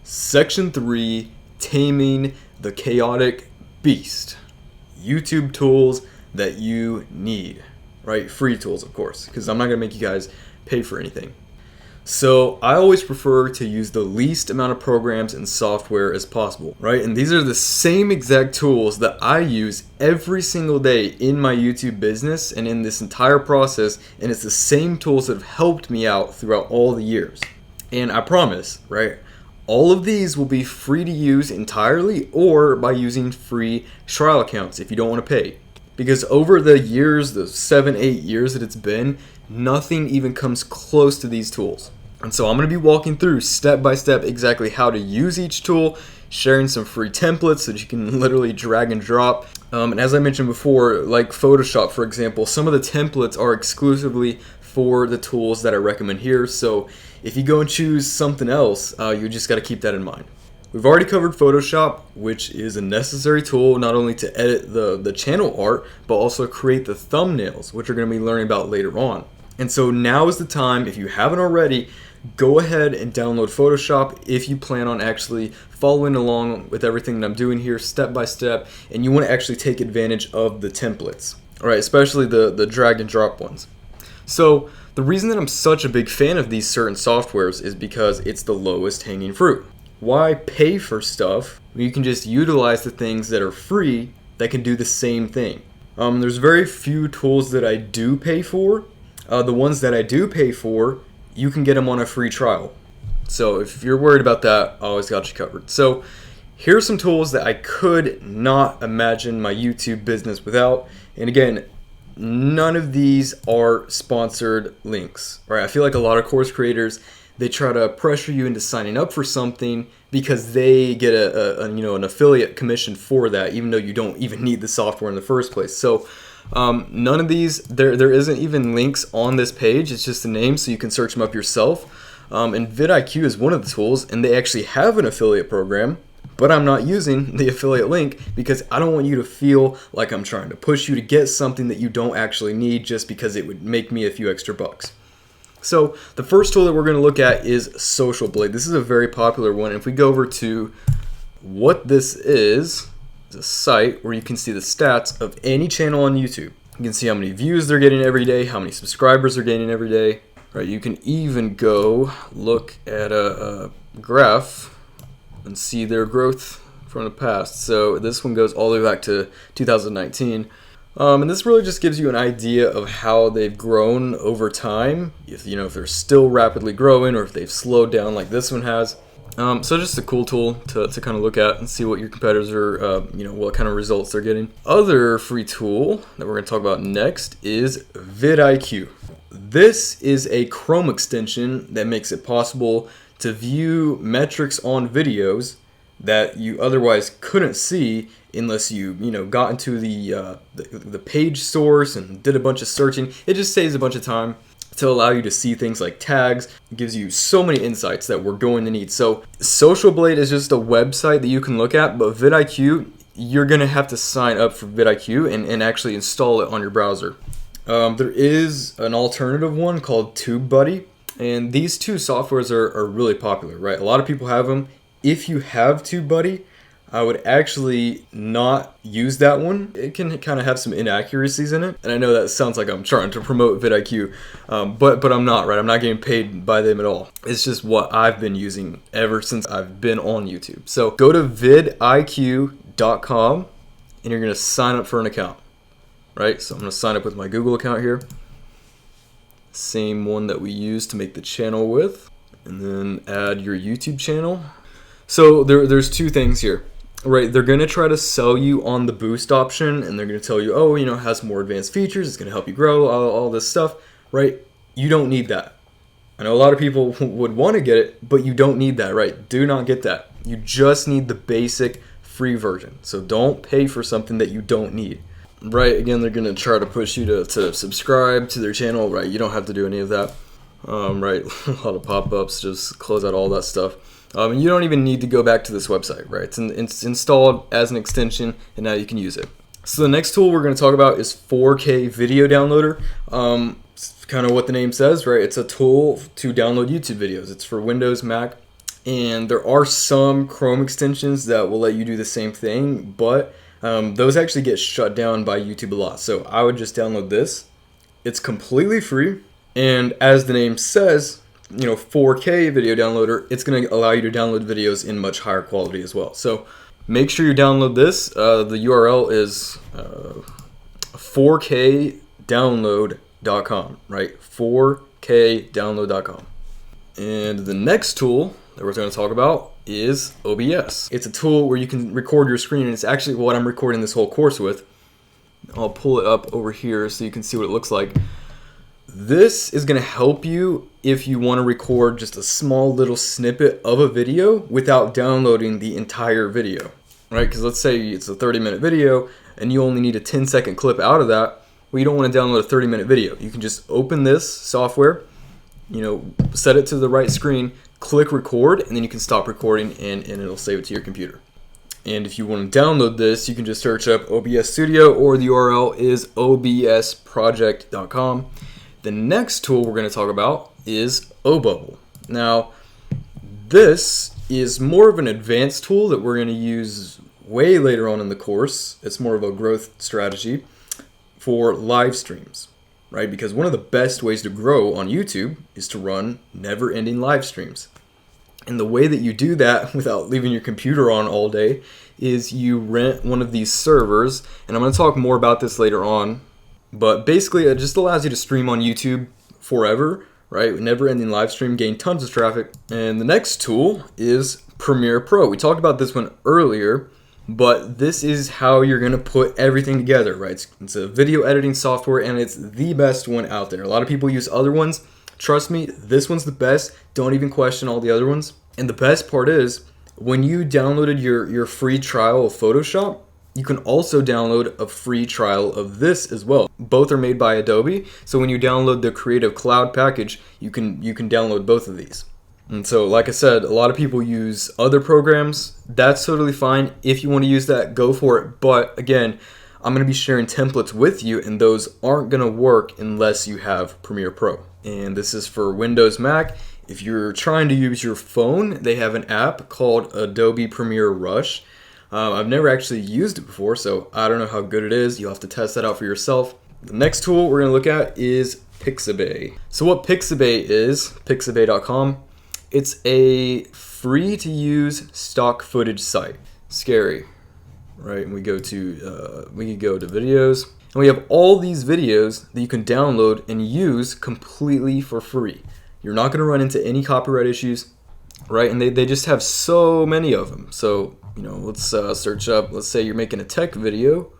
Section 3, Taming the Chaotic Beast. YouTube tools that you need, right? Free tools, of course, because I'm not going to make you guys pay for anything. So I always prefer to use the least amount of programs and software as possible, right? And these are the same exact tools that I use every single day in my YouTube business and in this entire process, and it's the same tools that have helped me out throughout all the years. And I promise, right? All of these will be free to use entirely or by using free trial accounts if you don't want to pay. Because over the years, the 7-8 years that it's been, nothing even comes close to these tools. And so I'm going to be walking through step by step exactly how to use each tool, sharing some free templates that you can literally drag and drop. And as I mentioned before, like Photoshop, for example, some of the templates are exclusively for the tools that I recommend here. So if you go and choose something else, you just got to keep that in mind. We've already covered Photoshop, which is a necessary tool not only to edit the channel art, but also create the thumbnails, which we're going to be learning about later on. And so now is the time, if you haven't already, go ahead and download Photoshop if you plan on actually following along with everything that I'm doing here step by step, and you want to actually take advantage of the templates, all right, especially the drag and drop ones. So the reason that I'm such a big fan of these certain softwares is because it's the lowest hanging fruit. Why pay for stuff when you can just utilize the things that are free that can do the same thing? There's very few tools that I do pay for. The ones that I do pay for, you can get them on a free trial. So if you're worried about that, I always got you covered. So here's some tools that I could not imagine my YouTube business without. And again, none of these are sponsored links, right? I feel like a lot of course creators, they try to pressure you into signing up for something because they get an affiliate commission for that, even though you don't even need the software in the first place. So none of these, there isn't even links on this page. It's just a name, so you can search them up yourself. And vidIQ is one of the tools, and they actually have an affiliate program, but I'm not using the affiliate link because I don't want you to feel like I'm trying to push you to get something that you don't actually need just because it would make me a few extra bucks. So the first tool that we're going to look at is Social Blade. This is a very popular one. If we go over to what this is, it's a site where you can see the stats of any channel on YouTube. You can see how many views they're getting every day, how many subscribers they're gaining every day. Right? You can even go look at a graph and see their growth from the past. So this one goes all the way back to 2019. And this really just gives you an idea of how they've grown over time, if they're still rapidly growing or if they've slowed down like this one has. So just a cool tool to kind of look at and see what your competitors are, what kind of results they're getting. Other free tool that we're going to talk about next is vidIQ. This is a Chrome extension that makes it possible to view metrics on videos that you otherwise couldn't see unless you got into the page source and did a bunch of searching. It just saves a bunch of time to allow you to see things like tags. It gives you so many insights that we're going to need. So Social Blade is just a website that you can look at, but vidIQ, you're going to have to sign up for vidIQ and actually install it on your browser. There is an alternative one called TubeBuddy, and these two softwares are really popular, right? A lot of people have them. If you have TubeBuddy, I would actually not use that one. It can kind of have some inaccuracies in it. And I know that sounds like I'm trying to promote vidIQ, but I'm not, right? I'm not getting paid by them at all. It's just what I've been using ever since I've been on YouTube. So go to vidiq.com and you're going to sign up for an account, right? So I'm going to sign up with my Google account here. Same one that we use to make the channel with. And then add your YouTube channel. So there's two things here. Right, they're going to try to sell you on the boost option, and they're going to tell you, it has more advanced features, it's going to help you grow, all this stuff, right? You don't need that. I know a lot of people would want to get it, but you don't need that, right? Do not get that. You just need the basic free version. So don't pay for something that you don't need. Right, again, they're going to try to push you to subscribe to their channel, right? You don't have to do any of that. Right, a lot of pop-ups, just close out all that stuff. And you don't even need to go back to this website, right? It's installed as an extension, and now you can use it. So the next tool we're going to talk about is 4K Video Downloader. It's kind of what the name says, right? It's a tool to download YouTube videos. It's for Windows, Mac, And there are some Chrome extensions that will let you do the same thing, but those actually get shut down by YouTube a lot. So I would just download this. It's completely free, and as the name says, 4K video downloader, it's going to allow you to download videos in much higher quality as well. So make sure you download this. The URL is 4kdownload.com, right? 4kdownload.com. And the next tool that we're going to talk about is OBS. It's a tool where you can record your screen, and it's actually what I'm recording this whole course with. I'll pull it up over here so you can see what it looks like. This is going to help you if you want to record just a small little snippet of a video without downloading the entire video, right? Because let's say it's a 30-minute video and you only need a 10-second clip out of that. Well, you don't want to download a 30-minute video. You can just open this software, set it to the right screen, click record, and then you can stop recording and it'll save it to your computer. And if you want to download this, you can just search up OBS Studio, or the URL is obsproject.com. The next tool we're going to talk about is OBubble. Now, this is more of an advanced tool that we're going to use way later on in the course. It's more of a growth strategy for live streams, right? Because one of the best ways to grow on YouTube is to run never-ending live streams. And the way that you do that without leaving your computer on all day is you rent one of these servers, and I'm going to talk more about this later on, but basically it just allows you to stream on YouTube forever, right? Never-ending live stream, gain tons of traffic. And the next tool is Premiere Pro. We talked about this one earlier, but this is how you're going to put everything together, right? It's a video editing software, and it's the best one out there. A lot of people use other ones. Trust me, this one's the best. Don't even question all the other ones. And the best part is, when you downloaded your free trial of Photoshop, you can also download a free trial of this as well. Both are made by Adobe, so when you download the Creative Cloud package, you can download both of these. And so, like I said, a lot of people use other programs. That's totally fine. If you want to use that, go for it. But again, I'm going to be sharing templates with you, and those aren't going to work unless you have Premiere Pro. And this is for Windows, Mac. If you're trying to use your phone, they have an app called Adobe Premiere Rush. I've never actually used it before, so I don't know how good it is. You'll have to test that out for yourself. The next tool we're going to look at is Pixabay. So what Pixabay is, pixabay.com, it's a free-to-use stock footage site. Scary, right? And we can go to videos, and we have all these videos that you can download and use completely for free. You're not going to run into any copyright issues, right? And they just have so many of them. So, let's search up, let's say you're making a tech video.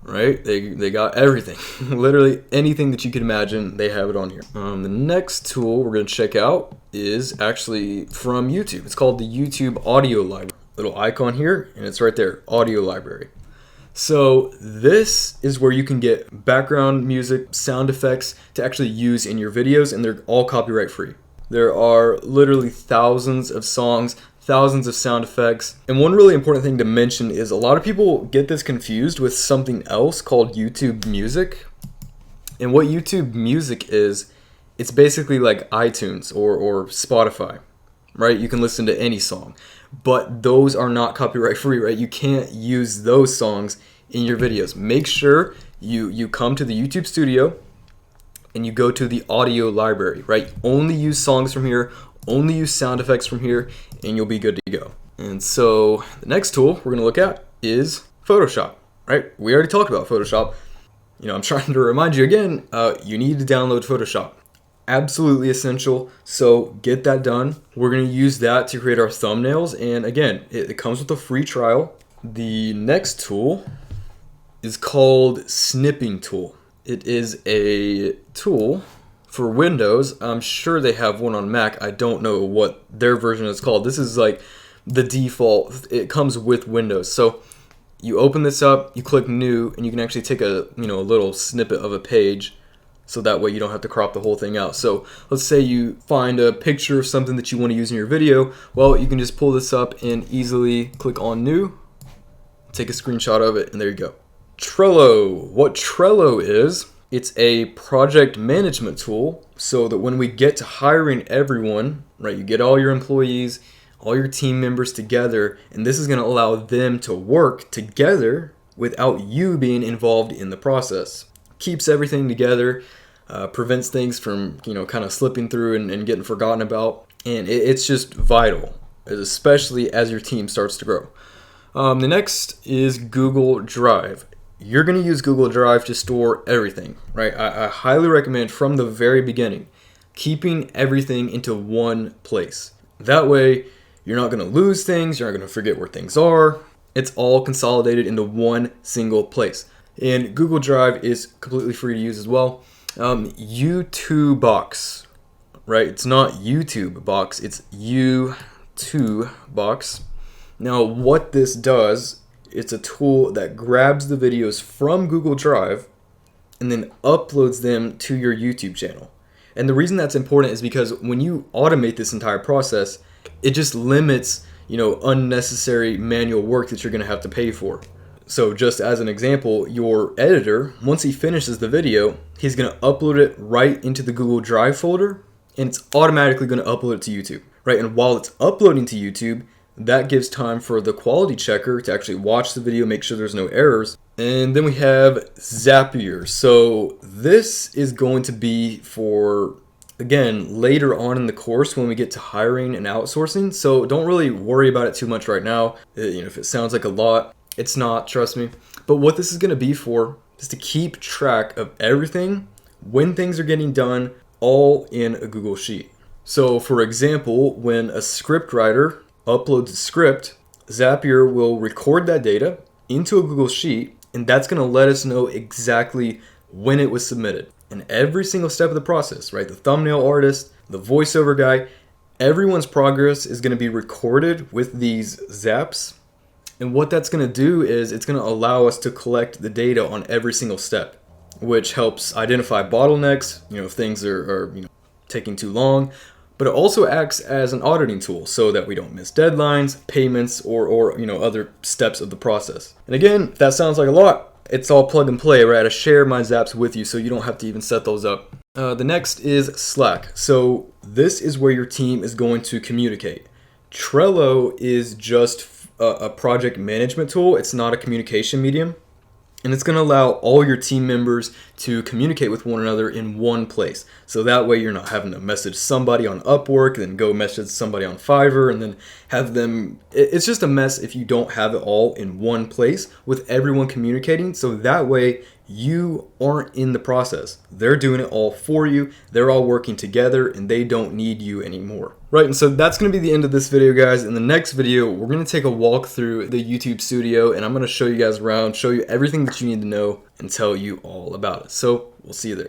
Right? They got everything. Literally anything that you can imagine, they have it on here. The next tool we're going to check out is actually from YouTube. It's called the YouTube Audio Library. Little icon here, and it's right there, Audio Library. So this is where you can get background music, sound effects to actually use in your videos, and they're all copyright free. There are literally thousands of songs, thousands of sound effects. And one really important thing to mention is a lot of people get this confused with something else called YouTube Music. And what YouTube Music is, it's basically like iTunes or Spotify, right? You can listen to any song. But those are not copyright free, right? You can't use those songs in your videos. Make sure you come to the YouTube Studio and you go to the audio library, right? Only use songs from here, only use sound effects from here, and you'll be good to go. And so the next tool we're going to look at is Photoshop, right? We already talked about Photoshop. I'm trying to remind you again, you need to download Photoshop. Absolutely essential, so get that done. We're going to use that to create our thumbnails, and again, it comes with a free trial. The next tool is called Snipping Tool. It is a tool for Windows. I'm sure they have one on Mac. I don't know what their version is called. This is like the default. It comes with Windows. So you open this up, you click New, and you can actually take a little snippet of a page. So that way you don't have to crop the whole thing out. So let's say you find a picture of something that you want to use in your video. Well, you can just pull this up and easily click on New, take a screenshot of it, and there you go. Trello. What Trello is, It's a project management tool so that when we get to hiring everyone, right, you get all your employees, all your team members together, and this is going to allow them to work together without you being involved in the process. Keeps everything together, prevents things from, kind of slipping through and getting forgotten about. And it's just vital, especially as your team starts to grow. The next is Google Drive. You're going to use Google Drive to store everything, right? I highly recommend from the very beginning keeping everything into one place. That way, you're not going to lose things, you're not going to forget where things are. It's all consolidated into one single place. And Google Drive is completely free to use as well. YouTube Box, right? It's not YouTube Box, it's YouTube Box. Now, what this does, it's a tool that grabs the videos from Google Drive and then uploads them to your YouTube channel. And the reason that's important is because when you automate this entire process, it just limits, unnecessary manual work that you're going to have to pay for. So just as an example, your editor, once he finishes the video, he's going to upload it right into the Google Drive folder, and it's automatically going to upload it to YouTube, right? And while it's uploading to YouTube, that gives time for the quality checker to actually watch the video, make sure there's no errors. And then we have Zapier. So this is going to be for, again, later on in the course when we get to hiring and outsourcing. So don't really worry about it too much right now. If it sounds like a lot, it's not, trust me. But what this is going to be for is to keep track of everything, when things are getting done, all in a Google Sheet. So for example, when a script writer uploads a script, Zapier will record that data into a Google Sheet, and that's going to let us know exactly when it was submitted. And every single step of the process, right? The thumbnail artist, the voiceover guy, everyone's progress is going to be recorded with these Zaps. And what that's going to do is it's going to allow us to collect the data on every single step, which helps identify bottlenecks, if things are taking too long. But it also acts as an auditing tool so that we don't miss deadlines, payments, or other steps of the process. And again, if that sounds like a lot, it's all plug and play, right? I share my Zaps with you so you don't have to even set those up. The next is Slack. So this is where your team is going to communicate. Trello is just a project management tool. It's not a communication medium. And it's going to allow all your team members to communicate with one another in one place. So that way you're not having to message somebody on Upwork, then go message somebody on Fiverr, and then have them... It's just a mess if you don't have it all in one place with everyone communicating. So that way you aren't in the process. They're doing it all for you. They're all working together, and they don't need you anymore. Right, and so that's going to be the end of this video, guys. In the next video, we're going to take a walk through the YouTube studio, and I'm going to show you guys around, show you everything that you need to know, and tell you all about it. So we'll see you there.